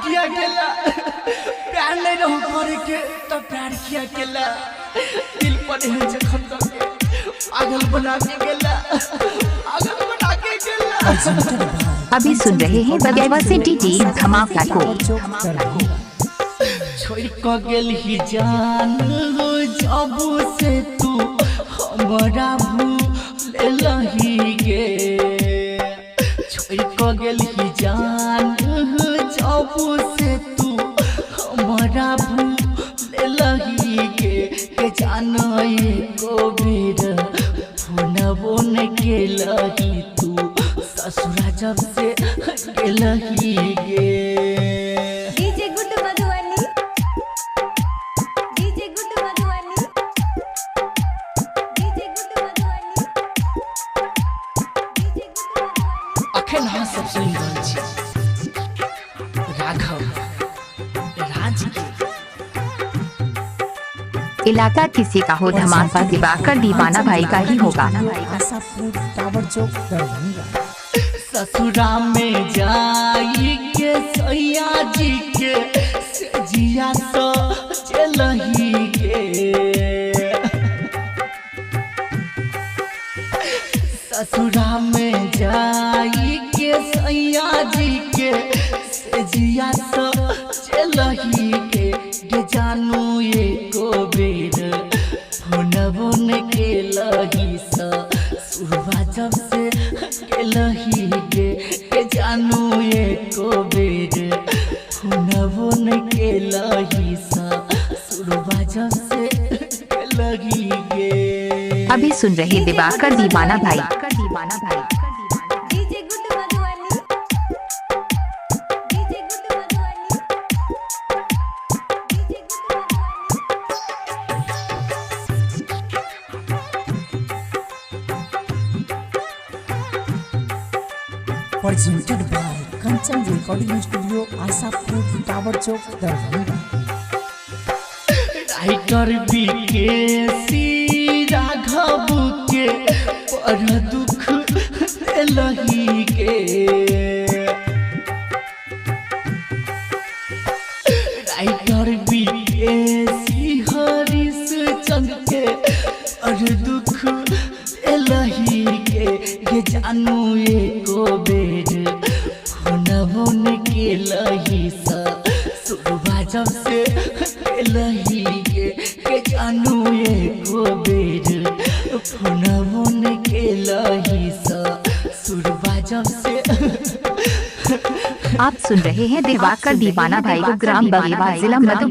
किया गेला प्यार नहीं रहू करे के तो प्यार किया गेला दिल पर है जखम के पागल बना के गेला पागल बना के गेला। अभी सुन रहे हैं बगैवा सिटी टीम धमाका को। छोड़ के गेल ही जान जब से तू हमरा भूल लही गे छोड़ के गेल ही जान जब से तू हमरा भूल लही गे जानो एको बेर फोनबो न केलही तू ससुरा जब से गेलही गे। DJ good Madhubani DJ good Madhubani DJ good Madhubani DJ good Madhubani. अखन हम सब सुन रहल छी राघव राज के इलाका किसी का हो धमाका दिवाकर दीवाना भाई का ही होगा। ससुरा में जाई के सैया जी के जिया तो चलही के ससुरा में जाई के सैया जी के जिया तो चलही के जानू एको बेर फोनबो न केलही सुरवा जब से केलही गे जानू एको बेर फोनबो न केलही सुरवा जब से केलही गे। अभी सुन रहे दिवाकर दीवाना भाई। DJ good Madhubani DJ good Madhubani DJ good Madhubani. presented by Kanchan Recording Studio, Asapur, Tower Chowk, Darbhanga। Writer BKC Raghav के पर दुख लही के राइटर बीकेसी हरीश चंद के पर दुख लही के जानू एको बेर फोनबो न केलही सुरवा जब से केलही के जानू एको बेर फोनबो न केलही सुरवा जब से। आप सुन रहे हैं दिवाकर दीवाना भाई को ग्राम बगेवा जिला मधुबनी।